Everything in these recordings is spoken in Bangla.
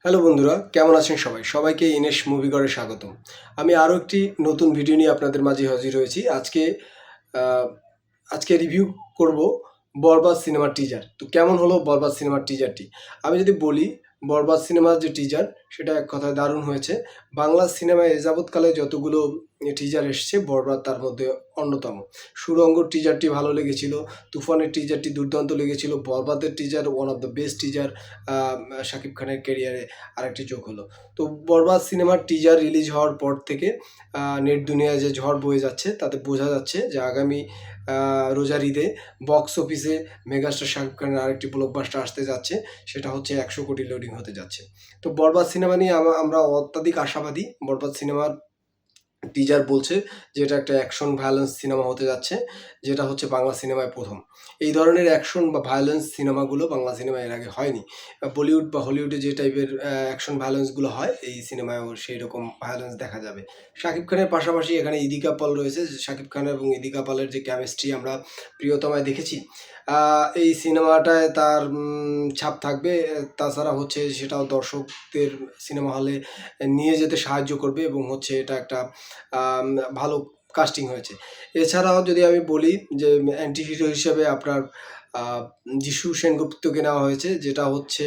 হ্যালো বন্ধুরা, কেমন আছেন সবাই? সবাইকে ইনেশ মুভি ঘরে স্বাগতম। আমি আরও একটি নতুন ভিডিও নিয়ে আপনাদের মাঝে হাজির হয়েছি। আহ, আজকে রিভিউ করব বরবাদ সিনেমার টিজার। তো কেমন হলো বরবাদ সিনেমার টিজারটি? আমি যদি বলি, বরবাদ সিনেমার যে টিজার সেটা এক কথায় দারুণ হয়েছে। বাংলা সিনেমায় এ যাবৎকালে যতগুলো টিজার এসছে, বরবাদ তার মধ্যে অন্যতম। সুরঙ্গর টিজারটি ভালো লেগেছিল, তুফানের টিজারটি দুর্দান্ত লেগেছিল, বরবাদের teaser one of the best teaser Shakib খানের ক্যারিয়ারে আরেকটি যোগ হলো। তো বরবাদ সিনেমার টিজার রিলিজ হওয়ার পর থেকে নেট দুনিয়ায় যে ঝড় বয়ে যাচ্ছে তাতে বোঝা যাচ্ছে যে আগামী রোজার ঈদে বক্স অফিসে মেগাস্টার শাকিব খানের আরেকটি ব্লকবাস্টার আসতে যাচ্ছে, সেটা হচ্ছে 100 কোটি লোডিং হতে যাচ্ছে। তো বরবাদ সিনেমা নিয়ে আমরা অত্যাধিক আশাবাদী। বরবাদ সিনেমার টিজার বলছে যে এটা একটা অ্যাকশন ভায়োলেন্স সিনেমা হতে যাচ্ছে, যেটা হচ্ছে বাংলা সিনেমায় প্রথম। এই ধরনের অ্যাকশন বা ভায়োলেন্স সিনেমাগুলো বাংলা সিনেমায় এর আগে হয়নি। বলিউড বা হলিউডে যে টাইপের অ্যাকশন ভায়োলেন্সগুলো হয়, এই সিনেমায়ও সেই রকম ভায়োলেন্স দেখা যাবে। শাকিব খানের পাশাপাশি এখানে ইদিকা পাল রয়েছে। শাকিব খান এবং ইদিকা পালের যে কেমিস্ট্রি আমরা প্রিয়তমায় দেখেছি, এই সিনেমাটায় তার ছাপ থাকবে। তাছাড়া হচ্ছে সেটাও দর্শকদের সিনেমা হলে নিয়ে যেতে সাহায্য করবে এবং হচ্ছে এটা একটা ভালো কাস্টিং হয়েছে। এছাড়াও যদি আমি বলি যে অ্যান্টি হিরো হিসেবে আপনার যিশু সেনগুপ্তকে নেওয়া হয়েছে, যেটা হচ্ছে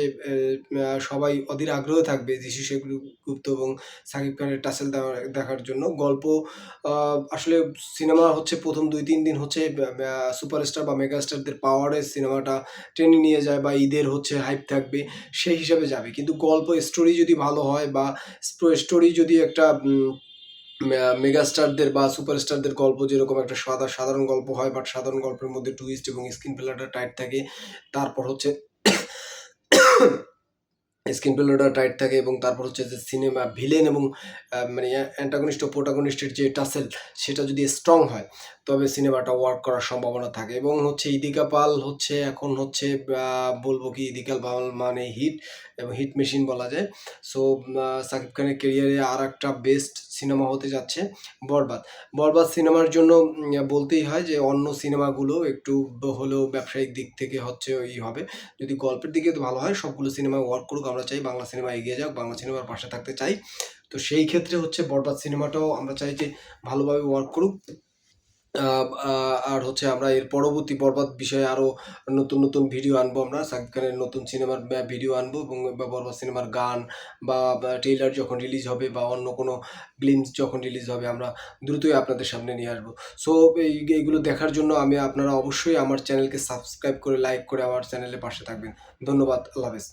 সবাই অধীর আগ্রহে থাকবে যিশু সেনগুপ্ত এবং সাকিব খানের টাসেল দেখার জন্য। গল্প আসলে সিনেমা হচ্ছে প্রথম 2-3 দিন হচ্ছে সুপারস্টার বা মেগাস্টারদের পাওয়ারে সিনেমাটা টেনে নিয়ে যায় বা ঈদের হচ্ছে হাইপ থাকবে, সেই হিসাবে যাবে। কিন্তু গল্প স্টোরি যদি ভালো হয় বা স্টোরি যদি একটা মেগাস্টারদের বা সুপারস্টারদের গল্প যেরকম একটা সাধারণ গল্প হয়, বাট সাধারণ গল্পের মধ্যে টুইস্ট এবং স্ক্রিন প্লেটা টাইট থাকে, তারপর হচ্ছে স্ক্রিন প্লেটা টাইট থাকে এবং তারপর হচ্ছে যে সিনেমা ভিলেন এবং মানে অ্যান্টাগনিস্ট ও প্রোটাগনিস্টের যে টাসেল সেটা যদি স্ট্রং হয়, তবে সিনেমাটা ওয়ার্ক করার সম্ভাবনা থাকে। এবং হচ্ছে ইদিকা পাল হচ্ছে এখন হচ্ছে বলবো কি, ইদিকা পাল মানে হিট এবং হিট মেশিন বলা যায়। সো সাকিব খানের ক্যারিয়ারে আর একটা বেস্ট সিনেমা হতে যাচ্ছে বরবাদ। বরবাদ সিনেমার জন্য বলতেই হয় যে অন্য সিনেমাগুলো একটু হলেও ব্যবসায়িক দিক থেকে হচ্ছে হবে। যদি গল্পের দিকে তো ভালো হয়, সবগুলো সিনেমায় ওয়ার্ক করুক। আমরা চাই বাংলা সিনেমা এগিয়ে যাক, বাংলা সিনেমার পাশে থাকতে চাই। তো সেই ক্ষেত্রে হচ্ছে বরবাদ সিনেমাটাও আমরা চাই যে ভালোভাবে ওয়ার্ক করুক। আর হচ্ছে আমরা এর পরবর্তী বরবাদ বিষয়ে আরও নতুন নতুন ভিডিও আনবো। আমরা সাকিব খানের নতুন সিনেমার ভিডিও আনবো এবং বরবাদ সিনেমার গান বা ট্রেইলার যখন রিলিজ হবে বা অন্য কোনো গ্লিমস যখন রিলিজ হবে, আমরা দ্রুতই আপনাদের সামনে নিয়ে আসবো। সো এইগুলো দেখার জন্য আপনারা অবশ্যই আমার চ্যানেলকে সাবস্ক্রাইব করে লাইক করে আমার চ্যানেলের পাশে থাকবেন। ধন্যবাদ। আল্লাহ হাফেজ।